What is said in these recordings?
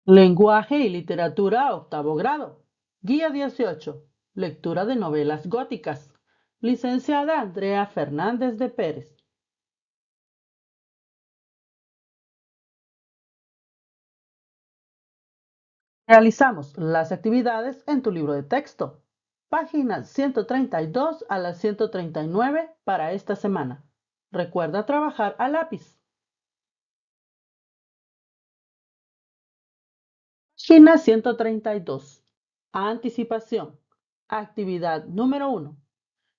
Lenguaje y literatura, octavo grado. Guía 18. Lectura de novelas góticas. Licenciada Andrea Fernández de Pérez. Realizamos las actividades en tu libro de texto. Páginas 132 a la 139 para esta semana. Recuerda trabajar a lápiz. Página 132. Anticipación. Actividad número 1.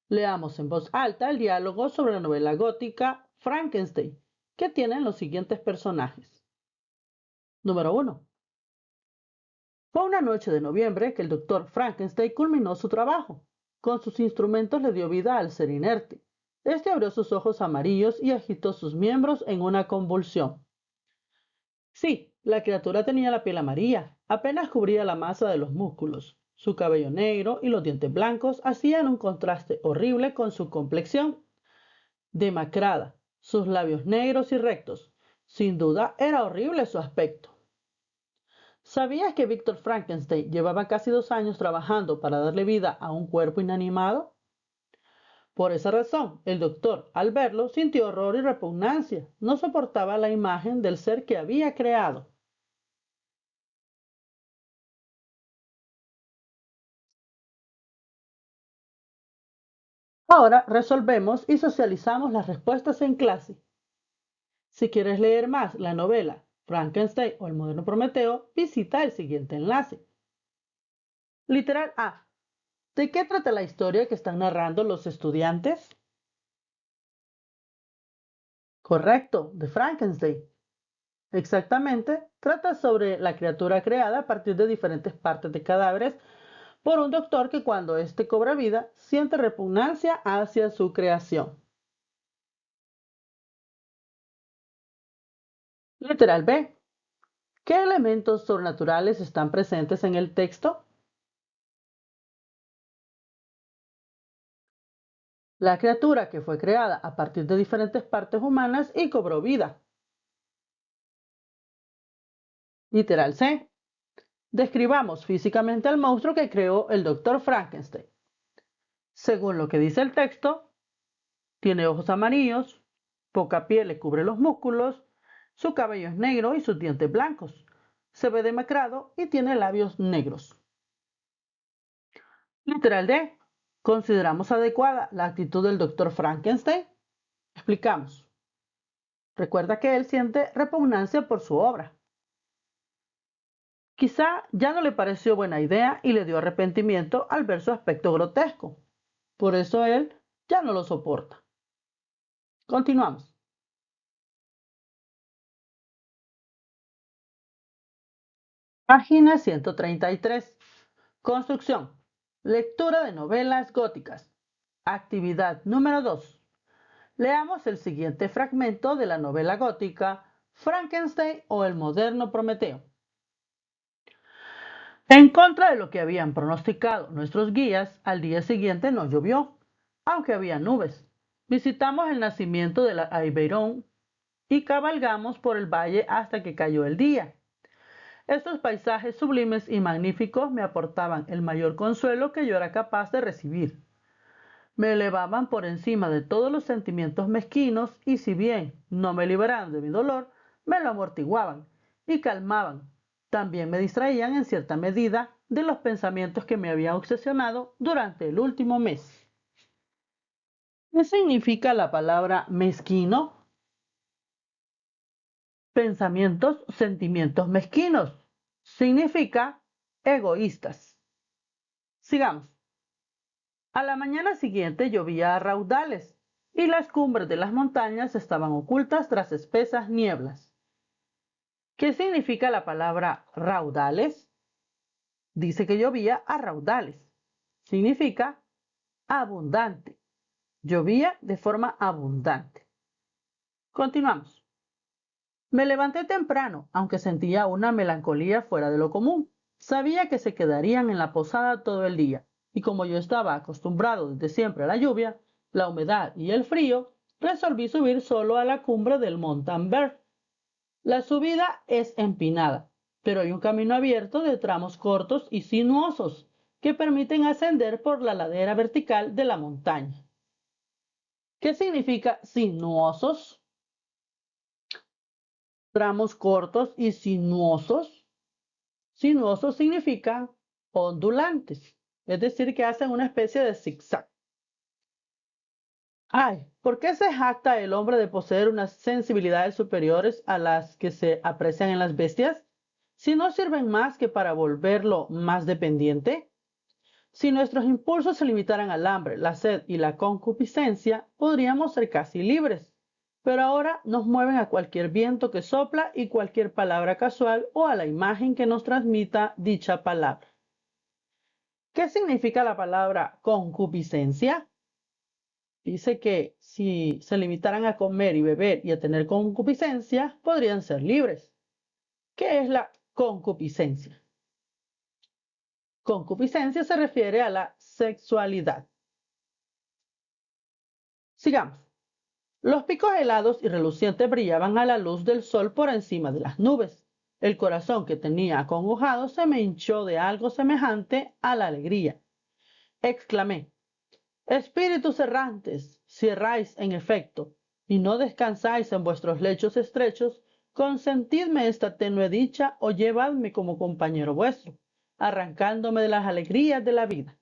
Leamos en voz alta el diálogo sobre la novela gótica Frankenstein, que tienen los siguientes personajes. Número 1. Fue una noche de noviembre que el doctor Frankenstein culminó su trabajo. Con sus instrumentos le dio vida al ser inerte. Este abrió sus ojos amarillos y agitó sus miembros en una convulsión. Sí, la criatura tenía la piel amarilla, apenas cubría la masa de los músculos. Su cabello negro y los dientes blancos hacían un contraste horrible con su complexión demacrada, sus labios negros y rectos. Sin duda era horrible su aspecto. ¿Sabías que Víctor Frankenstein llevaba casi 2 años trabajando para darle vida a un cuerpo inanimado? Por esa razón, el doctor, al verlo, sintió horror y repugnancia. No soportaba la imagen del ser que había creado. Ahora resolvemos y socializamos las respuestas en clase. Si quieres leer más la novela Frankenstein o el moderno Prometeo, visita el siguiente enlace. Literal A. ¿De qué trata la historia que están narrando los estudiantes? Correcto, de Frankenstein. Exactamente, trata sobre la criatura creada a partir de diferentes partes de cadáveres por un doctor que cuando éste cobra vida siente repugnancia hacia su creación. Literal B. ¿Qué elementos sobrenaturales están presentes en el texto? La criatura que fue creada a partir de diferentes partes humanas y cobró vida. Literal C. Describamos físicamente al monstruo que creó el doctor Frankenstein. Según lo que dice el texto, tiene ojos amarillos, poca piel le cubre los músculos, su cabello es negro y sus dientes blancos. Se ve demacrado y tiene labios negros. Literal D. ¿Consideramos adecuada la actitud del doctor Frankenstein? Explicamos. Recuerda que él siente repugnancia por su obra. Quizá ya no le pareció buena idea y le dio arrepentimiento al ver su aspecto grotesco. Por eso él ya no lo soporta. Continuamos. Página 133. Construcción. Lectura de novelas góticas. Actividad número 2. Leamos el siguiente fragmento de la novela gótica Frankenstein o el moderno Prometeo. En contra de lo que habían pronosticado nuestros guías, al día siguiente no llovió, aunque había nubes. Visitamos el nacimiento de la Aveyron y cabalgamos por el valle hasta que cayó el día. Estos paisajes sublimes y magníficos me aportaban el mayor consuelo que yo era capaz de recibir. Me elevaban por encima de todos los sentimientos mezquinos y si bien no me liberaban de mi dolor, me lo amortiguaban y calmaban. También me distraían en cierta medida de los pensamientos que me habían obsesionado durante el último mes. ¿Qué significa la palabra mezquino? Pensamientos, sentimientos mezquinos. Significa egoístas. Sigamos. A la mañana siguiente llovía a raudales y las cumbres de las montañas estaban ocultas tras espesas nieblas. ¿Qué significa la palabra raudales? Dice que llovía a raudales. Significa abundante. Llovía de forma abundante. Continuamos. Me levanté temprano, aunque sentía una melancolía fuera de lo común. Sabía que se quedarían en la posada todo el día, y como yo estaba acostumbrado desde siempre a la lluvia, la humedad y el frío, resolví subir solo a la cumbre del Montanvert. La subida es empinada, pero hay un camino abierto de tramos cortos y sinuosos que permiten ascender por la ladera vertical de la montaña. ¿Qué significa sinuosos? Tramos cortos y sinuosos. Sinuosos significa ondulantes, es decir, que hacen una especie de zigzag. Ay, ¿por qué se jacta el hombre de poseer unas sensibilidades superiores a las que se aprecian en las bestias, si no sirven más que para volverlo más dependiente? Si nuestros impulsos se limitaran al hambre, la sed y la concupiscencia, podríamos ser casi libres. Pero ahora nos mueven a cualquier viento que sopla y cualquier palabra casual o a la imagen que nos transmita dicha palabra. ¿Qué significa la palabra concupiscencia? Dice que si se limitaran a comer y beber y a tener concupiscencia, podrían ser libres. ¿Qué es la concupiscencia? Concupiscencia se refiere a la sexualidad. Sigamos. Los picos helados y relucientes brillaban a la luz del sol por encima de las nubes. El corazón que tenía acongojado se me hinchó de algo semejante a la alegría. Exclamé: Espíritus errantes, si erráis en efecto, y no descansáis en vuestros lechos estrechos, consentidme esta tenue dicha o llevadme como compañero vuestro, arrancándome de las alegrías de la vida.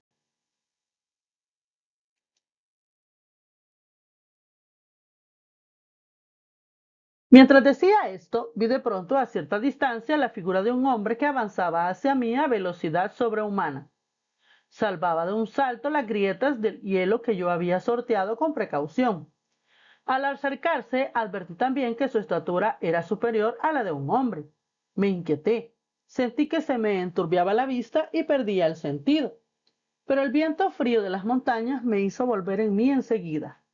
Mientras decía esto, vi de pronto a cierta distancia la figura de un hombre que avanzaba hacia mí a velocidad sobrehumana. Salvaba de un salto las grietas del hielo que yo había sorteado con precaución. Al acercarse, advertí también que su estatura era superior a la de un hombre. Me inquieté. Sentí que se me enturbiaba la vista y perdía el sentido. Pero el viento frío de las montañas me hizo volver en mí enseguida.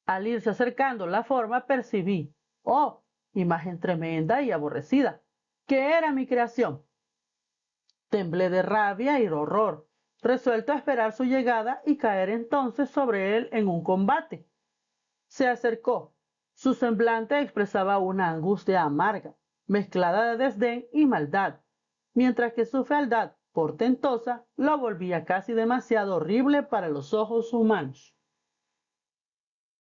Al irse acercando la forma, percibí, oh, imagen tremenda y aborrecida, que era mi creación. Temblé de rabia y horror, resuelto a esperar su llegada y caer entonces sobre él en un combate. Se acercó. Su semblante expresaba una angustia amarga, mezclada de desdén y maldad, mientras que su fealdad portentosa lo volvía casi demasiado horrible para los ojos humanos.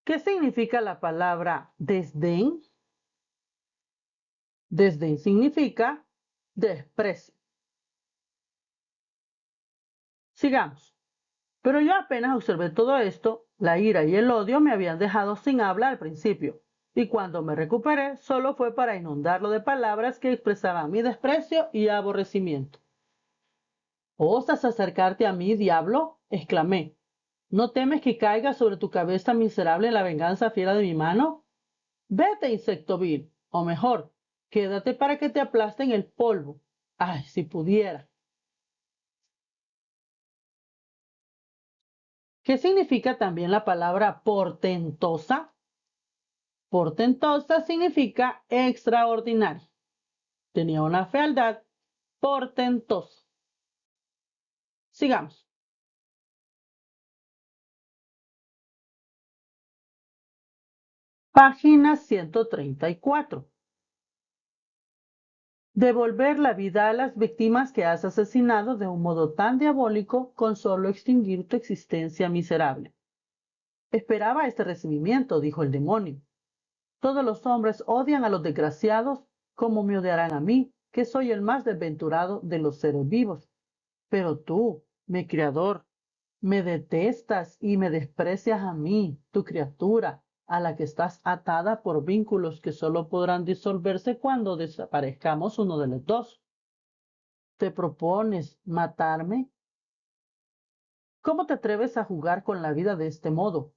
¿Qué significa la palabra desdén? Desdén significa desprecio. Sigamos. Pero yo apenas observé todo esto, la ira y el odio me habían dejado sin habla al principio, y cuando me recuperé solo fue para inundarlo de palabras que expresaban mi desprecio y aborrecimiento. ¿Osas acercarte a mí, diablo? Exclamé. ¿No temes que caiga sobre tu cabeza miserable la venganza fiera de mi mano? Vete, insecto vil, o mejor, quédate para que te aplaste en el polvo. Ay, si pudiera. ¿Qué significa también la palabra portentosa? Portentosa significa extraordinaria. Tenía una fealdad portentosa. Sigamos. Página 134. Devolver la vida a las víctimas que has asesinado de un modo tan diabólico con solo extinguir tu existencia miserable. Esperaba este recibimiento, dijo el demonio. Todos los hombres odian a los desgraciados como me odiarán a mí, que soy el más desventurado de los seres vivos. Pero tú, mi criador, me detestas y me desprecias a mí, tu criatura, a la que estás atada por vínculos que solo podrán disolverse cuando desaparezcamos uno de los dos. ¿Te propones matarme? ¿Cómo te atreves a jugar con la vida de este modo?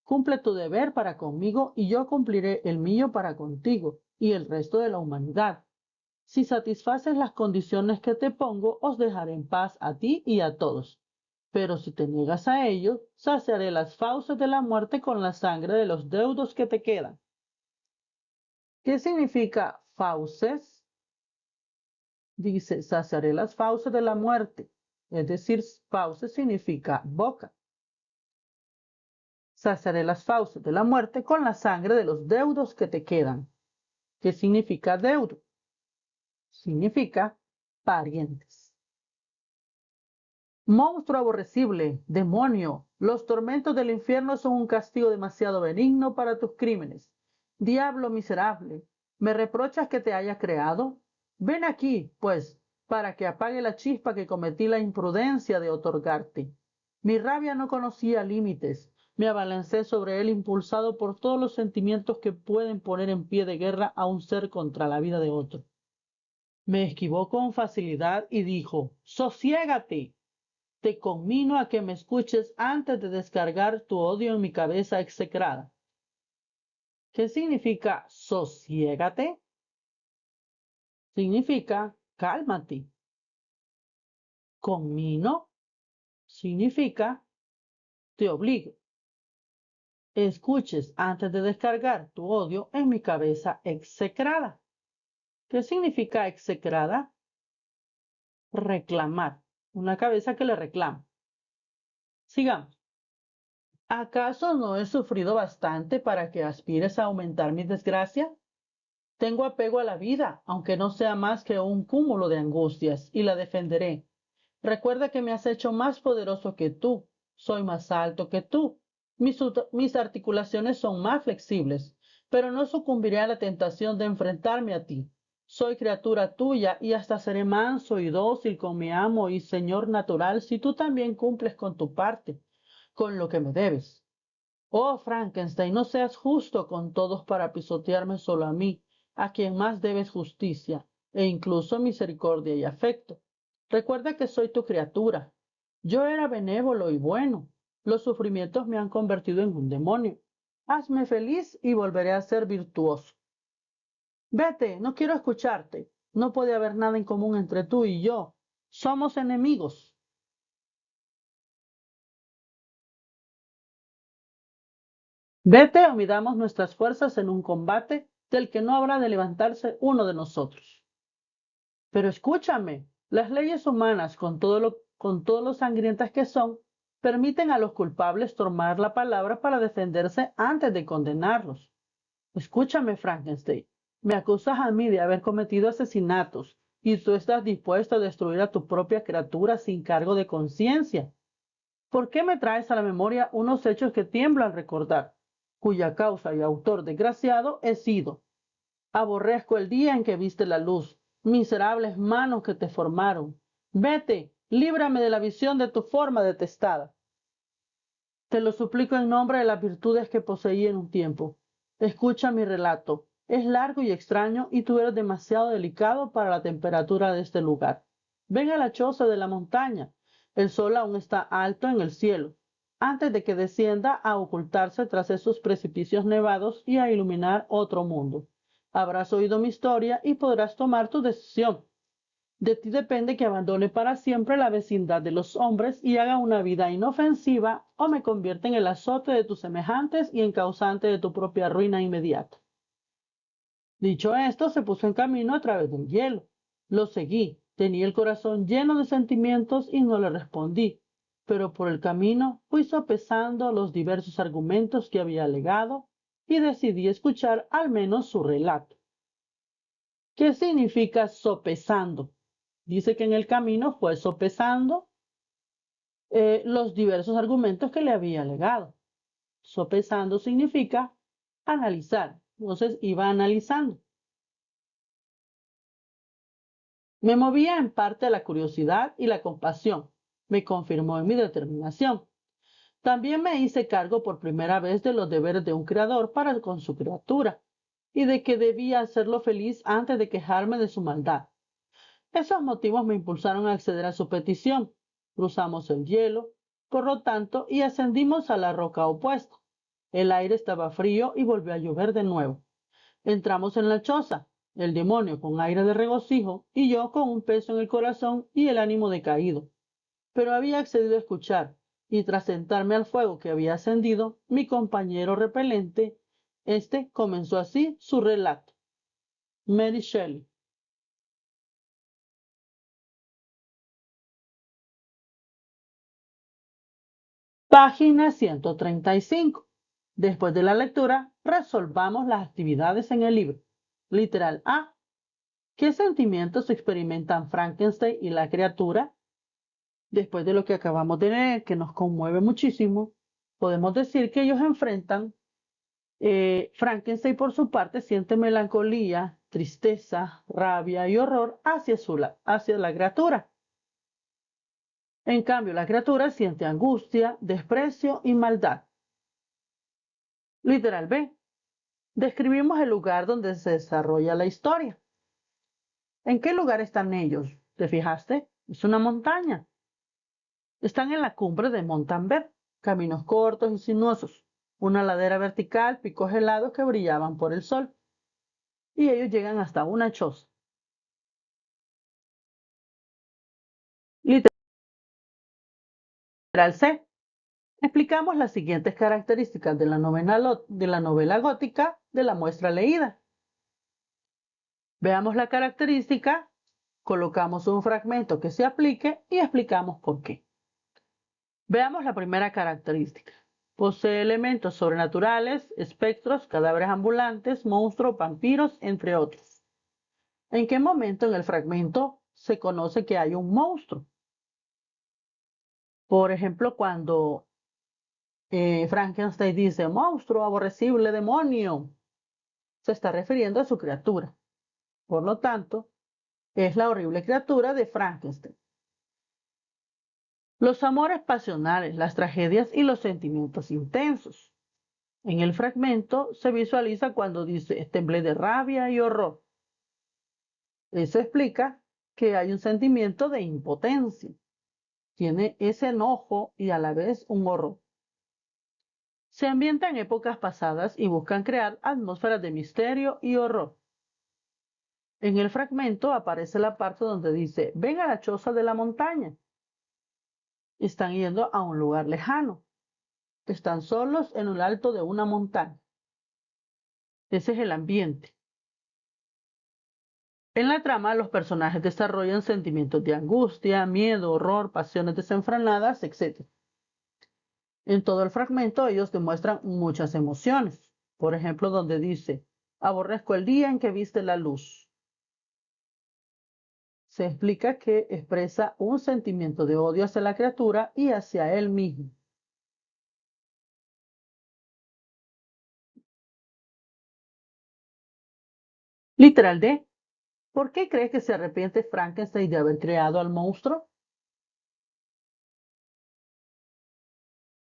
Cumple tu deber para conmigo y yo cumpliré el mío para contigo y el resto de la humanidad. Si satisfaces las condiciones que te pongo, os dejaré en paz a ti y a todos. Pero si te niegas a ello, saciaré las fauces de la muerte con la sangre de los deudos que te quedan. ¿Qué significa fauces? Dice, saciaré las fauces de la muerte. Es decir, fauces significa boca. Saciaré las fauces de la muerte con la sangre de los deudos que te quedan. ¿Qué significa deudo? significa parientes. Monstruo aborrecible, demonio, los tormentos del infierno son un castigo demasiado benigno para tus crímenes. Diablo miserable, ¿me reprochas que te haya creado? Ven aquí, pues, para que apague la chispa que cometí la imprudencia de otorgarte. Mi rabia no conocía límites. Me abalancé sobre él impulsado por todos los sentimientos que pueden poner en pie de guerra a un ser contra la vida de otro. Me esquivó con facilidad y dijo: «Sosiégate. Te conmino a que me escuches antes de descargar tu odio en mi cabeza execrada». ¿Qué significa sosiégate? Significa cálmate. Conmino significa te obligo. Escuches antes de descargar tu odio en mi cabeza execrada. ¿Qué significa execrada? Reclamar. Una cabeza que le reclama. Sigamos. ¿Acaso no he sufrido bastante para que aspires a aumentar mi desgracia? Tengo apego a la vida, aunque no sea más que un cúmulo de angustias, y la defenderé. Recuerda que me has hecho más poderoso que tú. Soy más alto que tú. Mis articulaciones son más flexibles, pero no sucumbiré a la tentación de enfrentarme a ti. Soy criatura tuya y hasta seré manso y dócil con mi amo y señor natural si tú también cumples con tu parte, con lo que me debes. Oh, Frankenstein, no seas justo con todos para pisotearme solo a mí, a quien más debes justicia, e incluso misericordia y afecto. Recuerda que soy tu criatura. Yo era benévolo y bueno. Los sufrimientos me han convertido en un demonio. Hazme feliz y volveré a ser virtuoso. Vete, no quiero escucharte. No puede haber nada en común entre tú y yo. Somos enemigos. Vete o midamos nuestras fuerzas en un combate del que no habrá de levantarse uno de nosotros. Pero escúchame, las leyes humanas, con todo lo sangrientas que son, permiten a los culpables tomar la palabra para defenderse antes de condenarlos. Escúchame, Frankenstein, me acusas a mí de haber cometido asesinatos y tú estás dispuesto a destruir a tu propia criatura sin cargo de conciencia. ¿Por qué me traes a la memoria unos hechos que tiemblo al recordar, cuya causa y autor desgraciado he sido? Aborrezco el día en que viste la luz, miserables manos que te formaron. Vete, líbrame de la visión de tu forma detestada. Te lo suplico en nombre de las virtudes que poseí en un tiempo. Escucha mi relato. Es largo y extraño y tú eres demasiado delicado para la temperatura de este lugar. Ven a la choza de la montaña. El sol aún está alto en el cielo, antes de que descienda a ocultarse tras esos precipicios nevados y a iluminar otro mundo. Habrás oído mi historia y podrás tomar tu decisión. De ti depende que abandone para siempre la vecindad de los hombres y haga una vida inofensiva, o me convierta en el azote de tus semejantes y en causante de tu propia ruina inmediata. Dicho esto, se puso en camino a través del hielo. Lo seguí. Tenía el corazón lleno de sentimientos y no le respondí, pero por el camino fui sopesando los diversos argumentos que había alegado y decidí escuchar al menos su relato. ¿Qué significa sopesando? Dice que en el camino fue sopesando los diversos argumentos que le había alegado. Sopesando significa analizar. Entonces iba analizando. Me movía en parte a la curiosidad y la compasión. Me confirmó en mi determinación. También me hice cargo por primera vez de los deberes de un creador para con su criatura y de que debía hacerlo feliz antes de quejarme de su maldad. Esos motivos me impulsaron a acceder a su petición. Cruzamos el hielo, por lo tanto, y ascendimos a la roca opuesta. El aire estaba frío y volvió a llover de nuevo. Entramos en la choza, el demonio con aire de regocijo y yo con un peso en el corazón y el ánimo decaído. Pero había accedido a escuchar, y tras sentarme al fuego que había encendido, mi compañero repelente, comenzó así su relato. Mary Shelley. Página 135. Después de la lectura, resolvamos las actividades en el libro. Literal A. ¿Qué sentimientos experimentan Frankenstein y la criatura? Después de lo que acabamos de leer, que nos conmueve muchísimo, podemos decir que ellos enfrentan, Frankenstein por su parte siente melancolía, tristeza, rabia y horror hacia la criatura. En cambio, la criatura siente angustia, desprecio y maldad. Literal B. Describimos el lugar donde se desarrolla la historia. ¿En qué lugar están ellos? ¿Te fijaste? Es una montaña. Están en la cumbre de Montalbán, caminos cortos y sinuosos, una ladera vertical, picos helados que brillaban por el sol, y ellos llegan hasta una choza. Literal C. Explicamos las siguientes características de la novela gótica de la muestra leída. Veamos la característica, colocamos un fragmento que se aplique y explicamos por qué. Veamos la primera característica. Posee elementos sobrenaturales, espectros, cadáveres ambulantes, monstruos, vampiros, entre otros. ¿En qué momento en el fragmento se conoce que hay un monstruo? Por ejemplo, cuando Frankenstein dice monstruo, aborrecible, demonio, se está refiriendo a su criatura. Por lo tanto, es la horrible criatura de Frankenstein. Los amores pasionales, las tragedias y los sentimientos intensos. En el fragmento se visualiza cuando dice temblé de rabia y horror. Eso explica que hay un sentimiento de impotencia. Tiene ese enojo y a la vez un horror. Se ambienta en épocas pasadas y buscan crear atmósferas de misterio y horror. En el fragmento aparece la parte donde dice, ven a la choza de la montaña. Están yendo a un lugar lejano. Están solos en un alto de una montaña. Ese es el ambiente. En la trama, los personajes desarrollan sentimientos de angustia, miedo, horror, pasiones desenfrenadas, etc. En todo el fragmento, ellos demuestran muchas emociones. Por ejemplo, donde dice, aborrezco el día en que viste la luz. Se explica que expresa un sentimiento de odio hacia la criatura y hacia él mismo. Literal D. ¿Por qué crees que se arrepiente Frankenstein de haber creado al monstruo?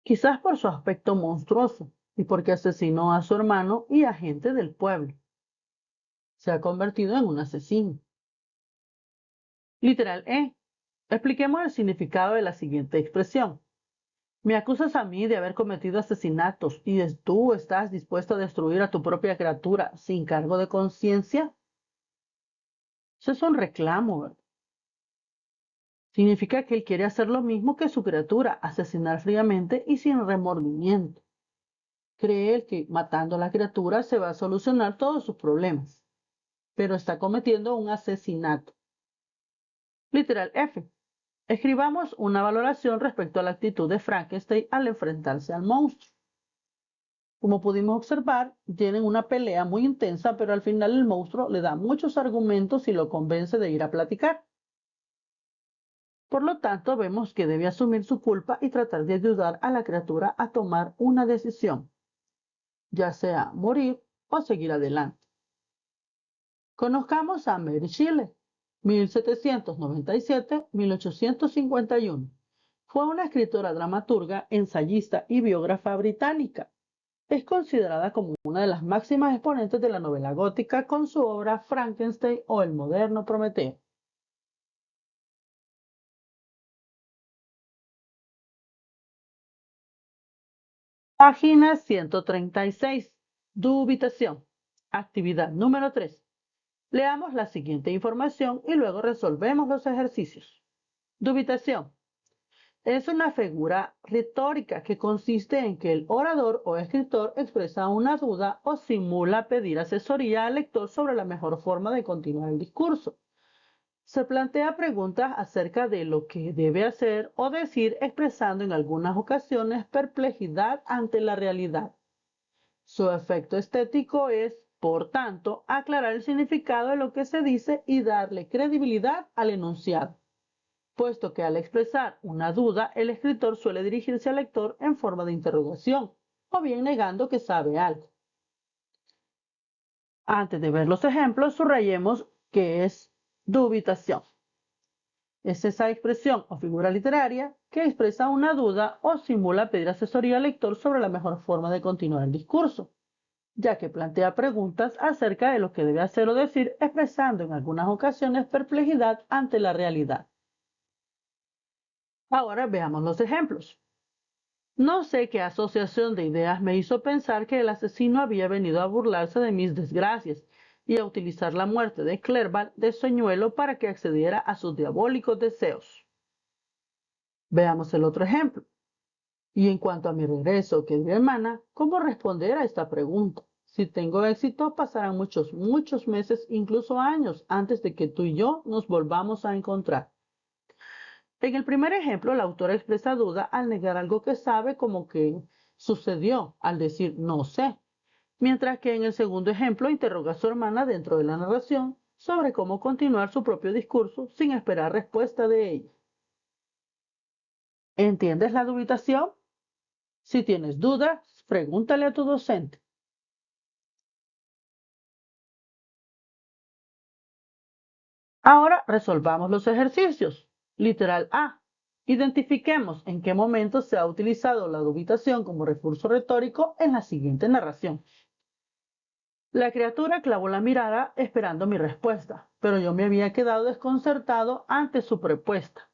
Quizás por su aspecto monstruoso y porque asesinó a su hermano y a gente del pueblo. Se ha convertido en un asesino. Literal E. Expliquemos el significado de la siguiente expresión. Me acusas a mí de haber cometido asesinatos y tú estás dispuesto a destruir a tu propia criatura sin cargo de conciencia. Eso es un reclamo, ¿verdad? Significa que él quiere hacer lo mismo que su criatura, asesinar fríamente y sin remordimiento. Cree él que matando a la criatura se va a solucionar todos sus problemas, pero está cometiendo un asesinato. Literal F. Escribamos una valoración respecto a la actitud de Frankenstein al enfrentarse al monstruo. Como pudimos observar, tienen una pelea muy intensa, pero al final el monstruo le da muchos argumentos y lo convence de ir a platicar. Por lo tanto, vemos que debe asumir su culpa y tratar de ayudar a la criatura a tomar una decisión, ya sea morir o seguir adelante. Conozcamos a Mary Shelley, 1797-1851. Fue una escritora dramaturga, ensayista y biógrafa británica. Es considerada como una de las máximas exponentes de la novela gótica con su obra Frankenstein o El moderno Prometeo. Página 136. Dubitación. Actividad número 3. Leamos la siguiente información y luego resolvemos los ejercicios. Dubitación. Es una figura retórica que consiste en que el orador o escritor expresa una duda o simula pedir asesoría al lector sobre la mejor forma de continuar el discurso. Se plantea preguntas acerca de lo que debe hacer o decir, expresando en algunas ocasiones perplejidad ante la realidad. Su efecto estético es Por tanto, aclarar el significado de lo que se dice y darle credibilidad al enunciado, puesto que al expresar una duda, el escritor suele dirigirse al lector en forma de interrogación, o bien negando que sabe algo. Antes de ver los ejemplos, subrayemos qué es dubitación. Es esa expresión o figura literaria que expresa una duda o simula pedir asesoría al lector sobre la mejor forma de continuar el discurso, ya que plantea preguntas acerca de lo que debe hacer o decir, expresando en algunas ocasiones perplejidad ante la realidad. Ahora veamos los ejemplos. No sé qué asociación de ideas me hizo pensar que el asesino había venido a burlarse de mis desgracias y a utilizar la muerte de Clerval de señuelo para que accediera a sus diabólicos deseos. Veamos el otro ejemplo. Y en cuanto a mi regreso, querida hermana, ¿cómo responder a esta pregunta? Si tengo éxito, pasarán muchos meses, incluso años, antes de que tú y yo nos volvamos a encontrar. En el primer ejemplo, la autora expresa duda al negar algo que sabe, como que sucedió, al decir no sé, mientras que en el segundo ejemplo interroga a su hermana dentro de la narración sobre cómo continuar su propio discurso sin esperar respuesta de ella. ¿Entiendes la dubitación? Si tienes dudas, pregúntale a tu docente. Ahora resolvamos los ejercicios. Literal A. Identifiquemos en qué momento se ha utilizado la dubitación como recurso retórico en la siguiente narración. La criatura clavó la mirada esperando mi respuesta, pero yo me había quedado desconcertado ante su propuesta.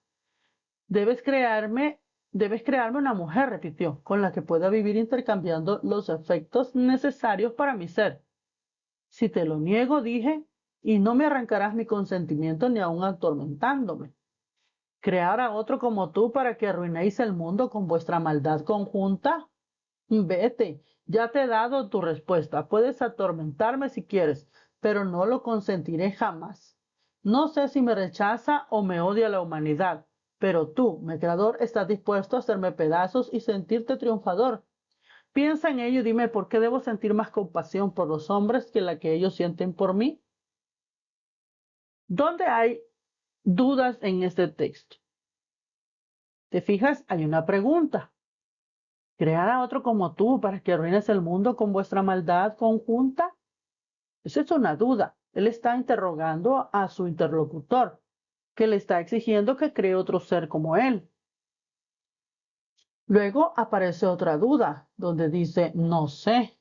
Debes crearme una mujer, repitió, con la que pueda vivir intercambiando los efectos necesarios para mi ser. Si te lo niego, dije, y no me arrancarás mi consentimiento ni aun atormentándome. ¿Crear a otro como tú para que arruinéis el mundo con vuestra maldad conjunta? Vete, ya te he dado tu respuesta. Puedes atormentarme si quieres, pero no lo consentiré jamás. No sé si me rechaza o me odia la humanidad, pero tú, mi creador, estás dispuesto a hacerme pedazos y sentirte triunfador. Piensa en ello y dime por qué debo sentir más compasión por los hombres que la que ellos sienten por mí. ¿Dónde hay dudas en este texto? ¿Te fijas? Hay una pregunta. ¿Crear a otro como tú para que arruines el mundo con vuestra maldad conjunta? Esa es una duda. Él está interrogando a su interlocutor, que le está exigiendo que cree otro ser como él. Luego aparece otra duda, donde dice, no sé.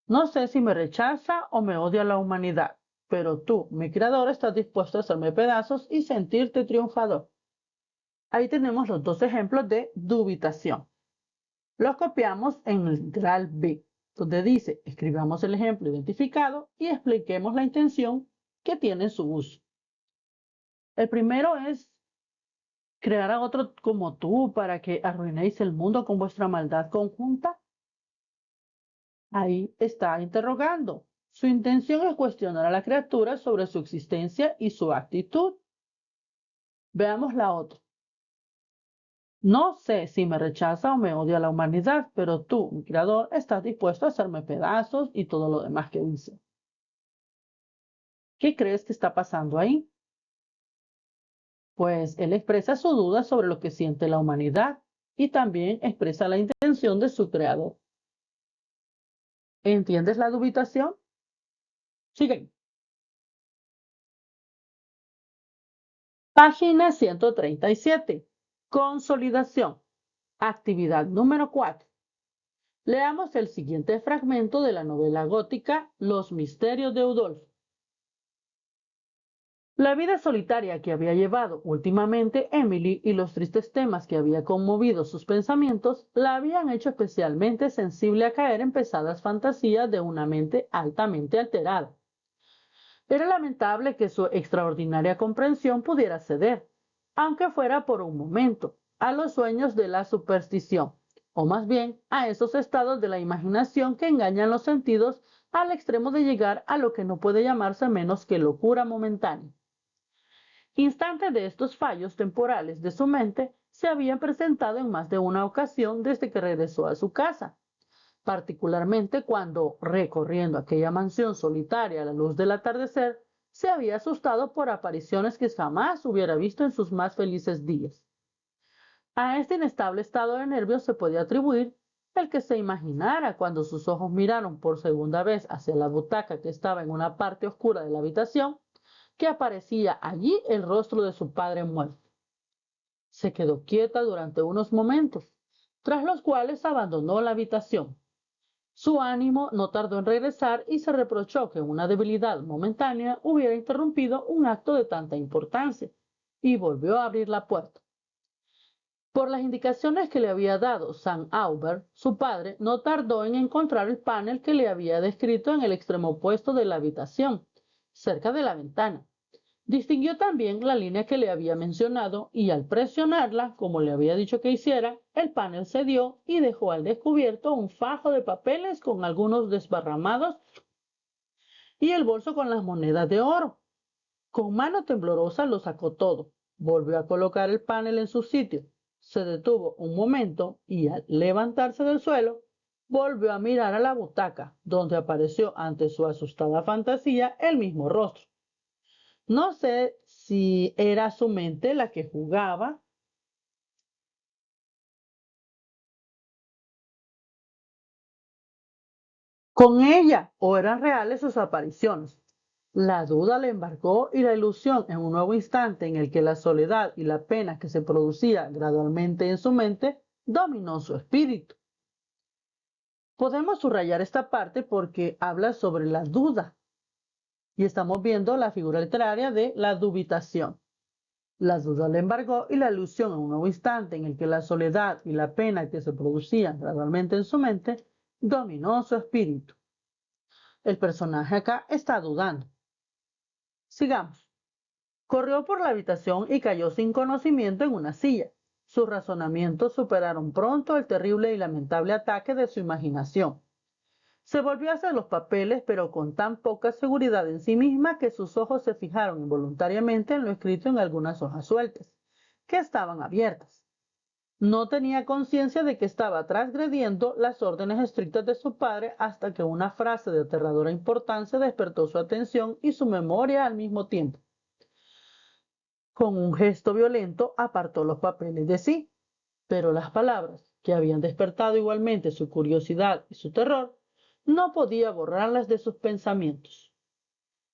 No sé si me rechaza o me odia la humanidad, pero tú, mi creador, estás dispuesto a hacerme pedazos y sentirte triunfador. Ahí tenemos los dos ejemplos de dubitación. Los copiamos en el literal B, donde dice, escribamos el ejemplo identificado y expliquemos la intención que tiene su uso. El primero es crear a otro como tú para que arruinéis el mundo con vuestra maldad conjunta. Ahí está interrogando. Su intención es cuestionar a la criatura sobre su existencia y su actitud. Veamos la otra. No sé si me rechaza o me odia la humanidad, pero tú, mi creador, estás dispuesto a hacerme pedazos y todo lo demás que dice. ¿Qué crees que está pasando ahí? Pues él expresa su duda sobre lo que siente la humanidad y también expresa la intención de su creador. ¿Entiendes la dubitación? Sigue. Página 137. Consolidación. Actividad número 4. Leamos el siguiente fragmento de la novela gótica Los misterios de Udolpho. La vida solitaria que había llevado últimamente Emily y los tristes temas que había conmovido sus pensamientos la habían hecho especialmente sensible a caer en pesadas fantasías de una mente altamente alterada. Era lamentable que su extraordinaria comprensión pudiera ceder, aunque fuera por un momento, a los sueños de la superstición, o más bien a esos estados de la imaginación que engañan los sentidos al extremo de llegar a lo que no puede llamarse menos que locura momentánea. Instantes de estos fallos temporales de su mente se habían presentado en más de una ocasión desde que regresó a su casa, particularmente cuando, recorriendo aquella mansión solitaria a la luz del atardecer, se había asustado por apariciones que jamás hubiera visto en sus más felices días. A este inestable estado de nervios se podía atribuir el que se imaginara cuando sus ojos miraron por segunda vez hacia la butaca que estaba en una parte oscura de la habitación, que aparecía allí el rostro de su padre muerto. Se quedó quieta durante unos momentos, tras los cuales abandonó la habitación. Su ánimo no tardó en regresar y se reprochó que una debilidad momentánea hubiera interrumpido un acto de tanta importancia, y volvió a abrir la puerta. Por las indicaciones que le había dado Sam Aubert, su padre no tardó en encontrar el panel que le había descrito en el extremo opuesto de la habitación, cerca de la ventana. Distinguió también la línea que le había mencionado y al presionarla, como le había dicho que hiciera, el panel cedió y dejó al descubierto un fajo de papeles con algunos desparramados y el bolso con las monedas de oro. Con mano temblorosa lo sacó todo, volvió a colocar el panel en su sitio, se detuvo un momento y al levantarse del suelo, volvió a mirar a la butaca, donde apareció ante su asustada fantasía el mismo rostro. No sé si era su mente la que jugaba con ella o eran reales sus apariciones. La duda le embargó y la ilusión en un nuevo instante en el que la soledad y la pena que se producía gradualmente en su mente dominó su espíritu. Podemos subrayar esta parte porque habla sobre la duda y estamos viendo la figura literaria de la dubitación. La duda le embargó y la ilusión en un nuevo instante en el que la soledad y la pena que se producían gradualmente en su mente dominó su espíritu. El personaje acá está dudando. Sigamos. Corrió por la habitación y cayó sin conocimiento en una silla. Sus razonamientos superaron pronto el terrible y lamentable ataque de su imaginación. Se volvió hacia los papeles, pero con tan poca seguridad en sí misma que sus ojos se fijaron involuntariamente en lo escrito en algunas hojas sueltas, que estaban abiertas. No tenía conciencia de que estaba transgrediendo las órdenes estrictas de su padre hasta que una frase de aterradora importancia despertó su atención y su memoria al mismo tiempo. Con un gesto violento apartó los papeles de sí, pero las palabras, que habían despertado igualmente su curiosidad y su terror, no podía borrarlas de sus pensamientos.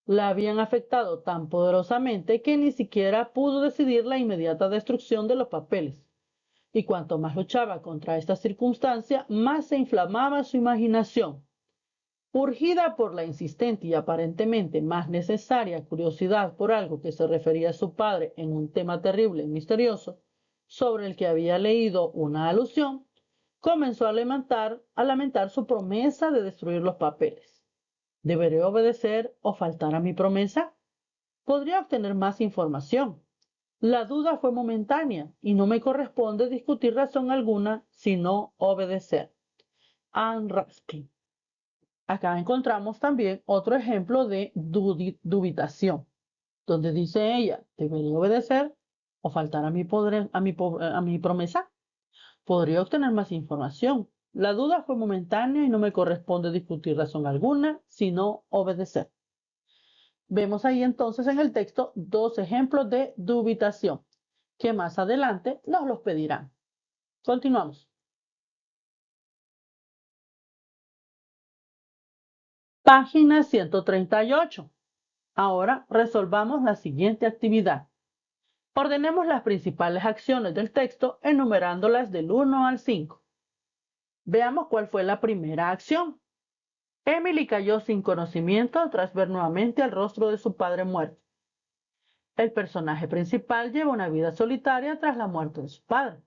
La habían afectado tan poderosamente que ni siquiera pudo decidir la inmediata destrucción de los papeles. Y cuanto más luchaba contra esta circunstancia, más se inflamaba su imaginación. Urgida por la insistente y aparentemente más necesaria curiosidad por algo que se refería a su padre en un tema terrible y misterioso, sobre el que había leído una alusión, comenzó a lamentar su promesa de destruir los papeles. ¿Deberé obedecer o faltar a mi promesa? Podría obtener más información. La duda fue momentánea y no me corresponde discutir razón alguna, sino obedecer. Anne Ruskin. Acá encontramos también otro ejemplo de dubitación, donde dice ella, ¿debería obedecer o faltar a mi promesa? Podría obtener más información. La duda fue momentánea y no me corresponde discutir razón alguna, sino obedecer. Vemos ahí entonces en el texto dos ejemplos de dubitación, que más adelante nos los pedirán. Continuamos. Página 138. Ahora resolvamos la siguiente actividad. Ordenemos las principales acciones del texto enumerándolas del 1 al 5. Veamos cuál fue la primera acción. Emily cayó sin conocimiento tras ver nuevamente el rostro de su padre muerto. El personaje principal lleva una vida solitaria tras la muerte de su padre.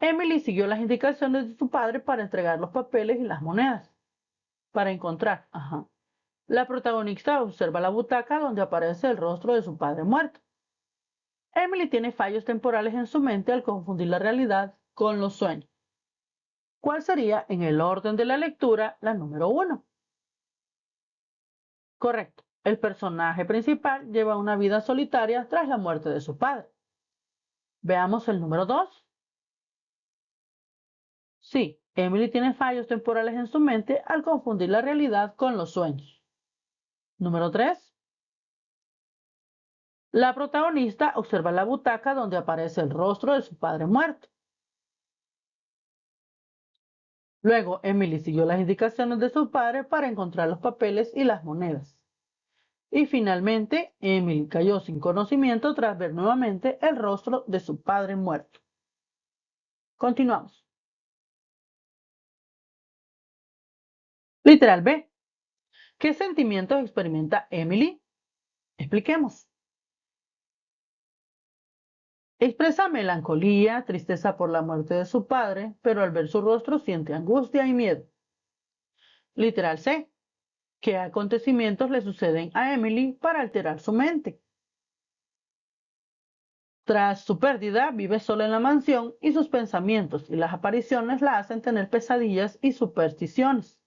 Emily siguió las indicaciones de su padre para entregar los papeles y las monedas. Para encontrar, La protagonista observa la butaca donde aparece el rostro de su padre muerto. Emily tiene fallos temporales en su mente al confundir la realidad con los sueños. ¿Cuál sería, en el orden de la lectura, la número 1? Correcto. El personaje principal lleva una vida solitaria tras la muerte de su padre. Veamos el número 2. Sí, Emily tiene fallos temporales en su mente al confundir la realidad con los sueños. Número 3. La protagonista observa la butaca donde aparece el rostro de su padre muerto. Luego, Emily siguió las indicaciones de su padre para encontrar los papeles y las monedas. Y finalmente, Emily cayó sin conocimiento tras ver nuevamente el rostro de su padre muerto. Continuamos. Literal B. ¿Qué sentimientos experimenta Emily? Expliquemos. Expresa melancolía, tristeza por la muerte de su padre, pero al ver su rostro siente angustia y miedo. Literal C. ¿Qué acontecimientos le suceden a Emily para alterar su mente? Tras su pérdida, vive sola en la mansión y sus pensamientos y las apariciones la hacen tener pesadillas y supersticiones.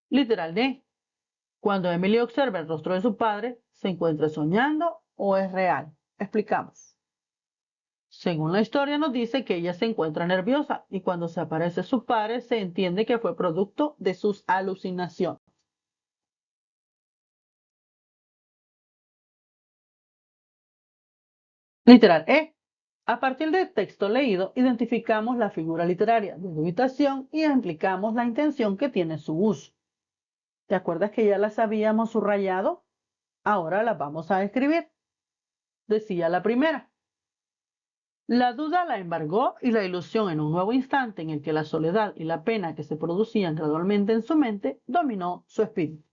Literal D. Cuando Emily observa el rostro de su padre, ¿se encuentra soñando o es real? Explicamos. Según la historia nos dice que ella se encuentra nerviosa y cuando se aparece su padre se entiende que fue producto de sus alucinaciones. Literal E. A partir del texto leído, identificamos la figura literaria de dubitación y explicamos la intención que tiene su uso. ¿Te acuerdas que ya las habíamos subrayado? Ahora las vamos a escribir. Decía la primera. La duda la embargó y la ilusión en un nuevo instante en el que la soledad y la pena que se producían gradualmente en su mente dominó su espíritu.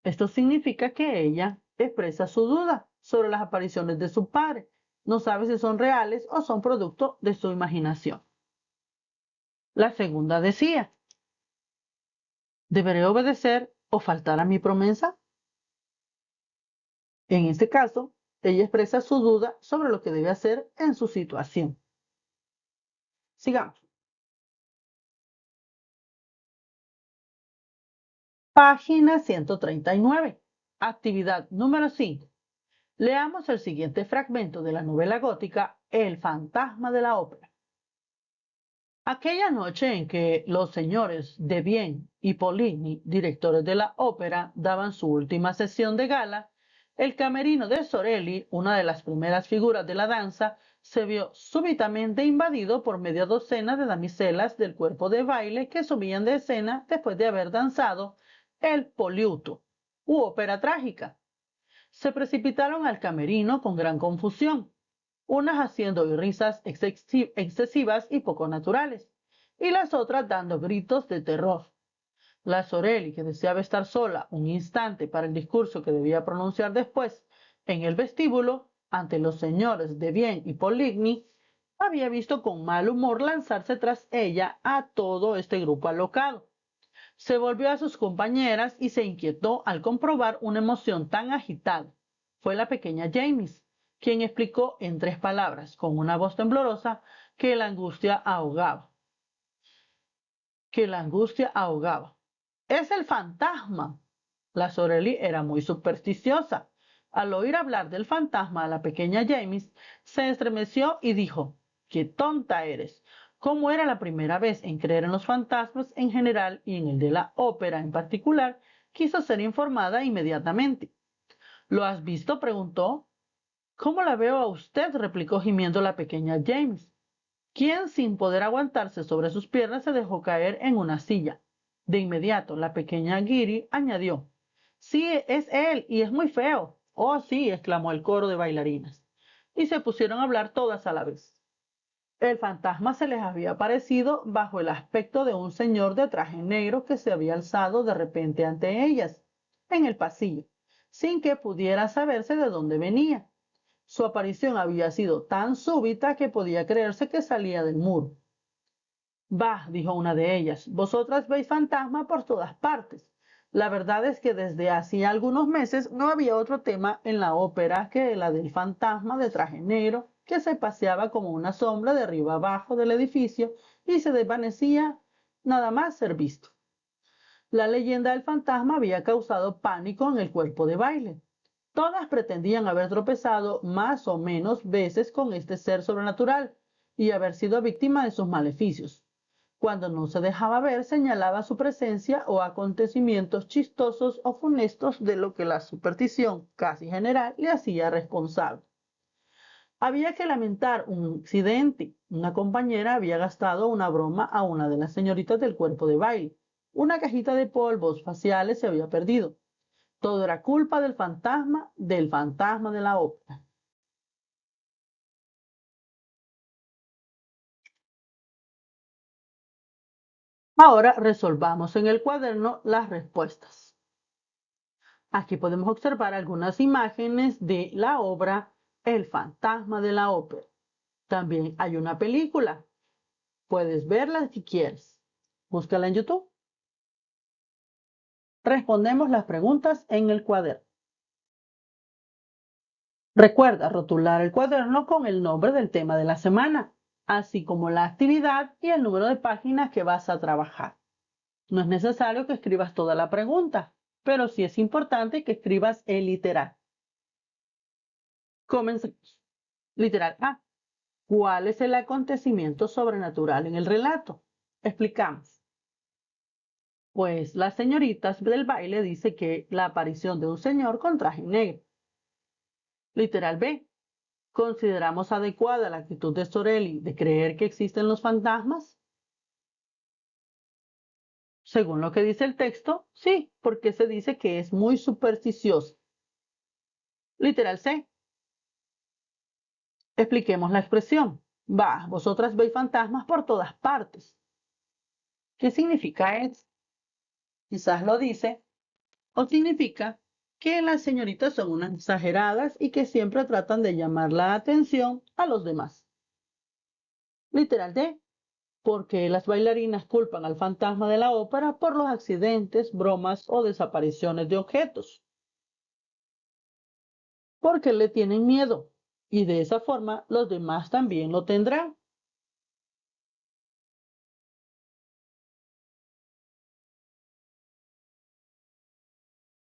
Esto significa que ella expresa su duda sobre las apariciones de su padre. No sabe si son reales o son producto de su imaginación. La segunda decía, ¿deberé obedecer o faltar a mi promesa? En este caso, ella expresa su duda sobre lo que debe hacer en su situación. Sigamos. Página 139. Actividad número 5. Leamos el siguiente fragmento de la novela gótica El fantasma de la ópera. Aquella noche en que los señores Devienne y Poligny, directores de la ópera, daban su última sesión de gala, el camerino de Sorelli, una de las primeras figuras de la danza, se vio súbitamente invadido por media docena de damiselas del cuerpo de baile que subían de escena después de haber danzado el Poliuto, u ópera trágica. Se precipitaron al camerino con gran confusión, unas haciendo risas excesivas y poco naturales, y las otras dando gritos de terror. La Sorelli, que deseaba estar sola un instante para el discurso que debía pronunciar después en el vestíbulo, ante los señores Devienne y Poligny, había visto con mal humor lanzarse tras ella a todo este grupo alocado. Se volvió a sus compañeras y se inquietó al comprobar una emoción tan agitada. Fue la pequeña James, quien explicó en 3 palabras, con una voz temblorosa, que la angustia ahogaba. Es el fantasma. La Sorelli era muy supersticiosa. Al oír hablar del fantasma, la pequeña James se estremeció y dijo, ¡qué tonta eres! Como era la primera vez en creer en los fantasmas en general y en el de la ópera en particular, quiso ser informada inmediatamente. ¿Lo has visto?, preguntó. ¿Cómo la veo a usted?, replicó gimiendo la pequeña James, quien sin poder aguantarse sobre sus piernas se dejó caer en una silla. De inmediato, la pequeña Giri añadió, sí, es él y es muy feo. Oh, sí, exclamó el coro de bailarinas. Y se pusieron a hablar todas a la vez. El fantasma se les había aparecido bajo el aspecto de un señor de traje negro que se había alzado de repente ante ellas, en el pasillo, sin que pudiera saberse de dónde venía. Su aparición había sido tan súbita que podía creerse que salía del muro. Bah, dijo una de ellas, vosotras veis fantasma por todas partes. La verdad es que desde hacía algunos meses no había otro tema en la ópera que la del fantasma de traje negro que se paseaba como una sombra de arriba abajo del edificio y se desvanecía nada más ser visto. La leyenda del fantasma había causado pánico en el cuerpo de baile. Todas pretendían haber tropezado más o menos veces con este ser sobrenatural y haber sido víctima de sus maleficios. Cuando no se dejaba ver, señalaba su presencia o acontecimientos chistosos o funestos de lo que la superstición casi general le hacía responsable. Había que lamentar un accidente. Una compañera había gastado una broma a una de las señoritas del cuerpo de baile. Una cajita de polvos faciales se había perdido. Todo era culpa del fantasma de la ópera. Ahora resolvamos en el cuaderno las respuestas. Aquí podemos observar algunas imágenes de la obra El fantasma de la ópera. También hay una película. Puedes verla si quieres. Búscala en YouTube. Respondemos las preguntas en el cuaderno. Recuerda rotular el cuaderno con el nombre del tema de la semana, así como la actividad y el número de páginas que vas a trabajar. No es necesario que escribas toda la pregunta, pero sí es importante que escribas el literal. Comencemos. Literal A. ¿Cuál es el acontecimiento sobrenatural en el relato? Explicamos. Pues las señoritas del baile dice que la aparición de un señor con traje negro. Literal B. ¿Consideramos adecuada la actitud de Sorelli de creer que existen los fantasmas? Según lo que dice el texto, sí, porque se dice que es muy supersticiosa. Literal C. Expliquemos la expresión. Va, vosotras veis fantasmas por todas partes. ¿Qué significa eso? Quizás lo dice o significa que las señoritas son unas exageradas y que siempre tratan de llamar la atención a los demás. Literal D. Porque las bailarinas culpan al fantasma de la ópera por los accidentes, bromas o desapariciones de objetos. Porque le tienen miedo y de esa forma los demás también lo tendrán.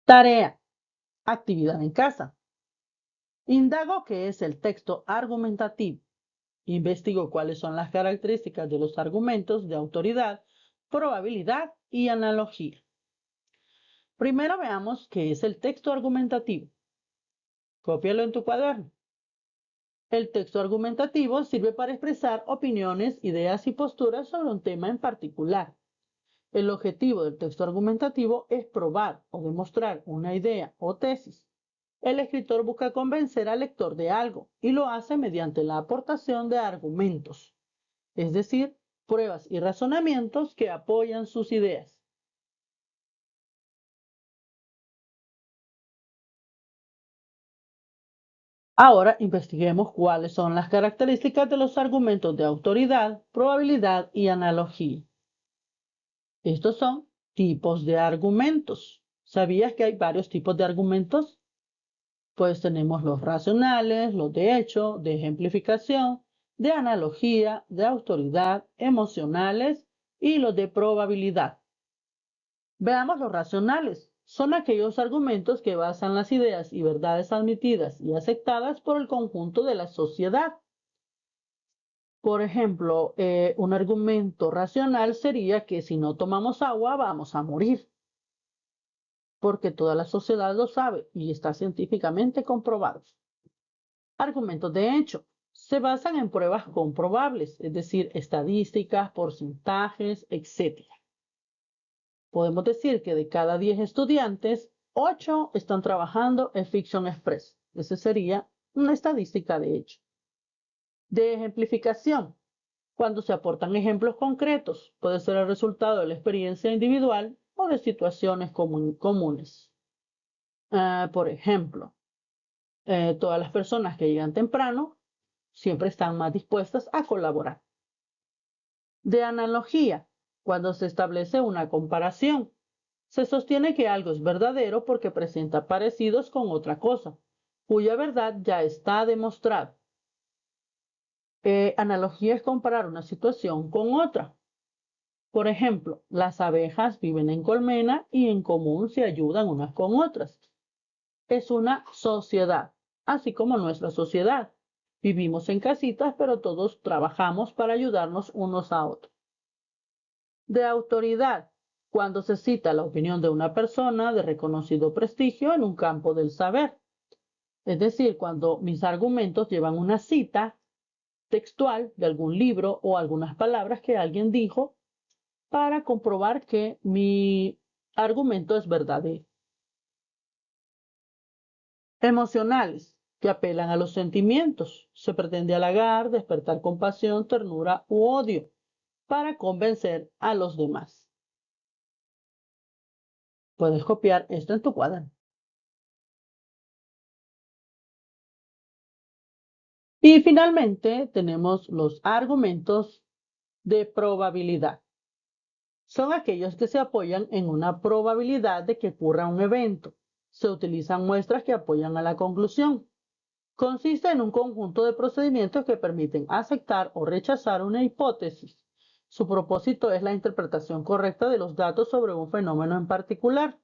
Tarea. Actividad en casa. Indago qué es el texto argumentativo. Investigo cuáles son las características de los argumentos de autoridad, probabilidad y analogía. Primero veamos qué es el texto argumentativo. Cópialo en tu cuaderno. El texto argumentativo sirve para expresar opiniones, ideas y posturas sobre un tema en particular. El objetivo del texto argumentativo es probar o demostrar una idea o tesis. El escritor busca convencer al lector de algo y lo hace mediante la aportación de argumentos, es decir, pruebas y razonamientos que apoyan sus ideas. Ahora investiguemos cuáles son las características de los argumentos de autoridad, probabilidad y analogía. Estos son tipos de argumentos. ¿Sabías que hay varios tipos de argumentos? Pues tenemos los racionales, los de hecho, de ejemplificación, de analogía, de autoridad, emocionales y los de probabilidad. Veamos los racionales. Son aquellos argumentos que basan las ideas y verdades admitidas y aceptadas por el conjunto de la sociedad. Por ejemplo, un argumento racional sería que si no tomamos agua vamos a morir, porque toda la sociedad lo sabe y está científicamente comprobado. Argumentos de hecho se basan en pruebas comprobables, es decir, estadísticas, porcentajes, etc. Podemos decir que de cada 10 estudiantes, 8 están trabajando en Fiction Express. Esa sería una estadística de hecho. De ejemplificación. Cuando se aportan ejemplos concretos, puede ser el resultado de la experiencia individual o de situaciones comunes. Por ejemplo, todas las personas que llegan temprano siempre están más dispuestas a colaborar. De analogía, cuando se establece una comparación, se sostiene que algo es verdadero porque presenta parecidos con otra cosa, cuya verdad ya está demostrada. Analogía es comparar una situación con otra. Por ejemplo, las abejas viven en colmena y en común se ayudan unas con otras. Es una sociedad, así como nuestra sociedad. Vivimos en casitas, pero todos trabajamos para ayudarnos unos a otros. De autoridad, cuando se cita la opinión de una persona de reconocido prestigio en un campo del saber. Es decir, cuando mis argumentos llevan una cita textual de algún libro o algunas palabras que alguien dijo para comprobar que mi argumento es verdadero. Emocionales, que apelan a los sentimientos. Se pretende halagar, despertar compasión, ternura u odio para convencer a los demás. Puedes copiar esto en tu cuaderno. Y finalmente tenemos los argumentos de probabilidad. Son aquellos que se apoyan en una probabilidad de que ocurra un evento. Se utilizan muestras que apoyan a la conclusión. Consiste en un conjunto de procedimientos que permiten aceptar o rechazar una hipótesis. Su propósito es la interpretación correcta de los datos sobre un fenómeno en particular.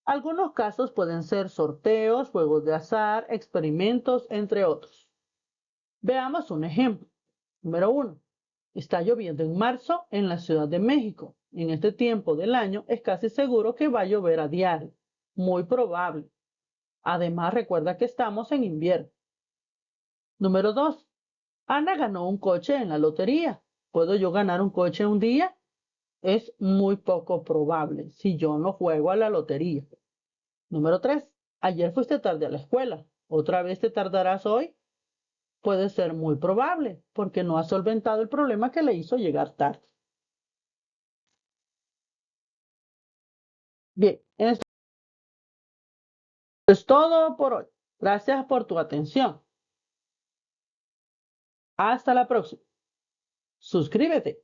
Algunos casos pueden ser sorteos, juegos de azar, experimentos, entre otros. Veamos un ejemplo. Número 1. Está lloviendo en marzo en la Ciudad de México. En este tiempo del año es casi seguro que va a llover a diario. Muy probable. Además, recuerda que estamos en invierno. Número 2. Ana ganó un coche en la lotería. ¿Puedo yo ganar un coche un día? Es muy poco probable si yo no juego a la lotería. Número 3. Ayer fuiste tarde a la escuela. ¿Otra vez te tardarás hoy? Puede ser muy probable porque no has solventado el problema que le hizo llegar tarde. Bien, esto es todo por hoy. Gracias por tu atención. Hasta la próxima. Suscríbete.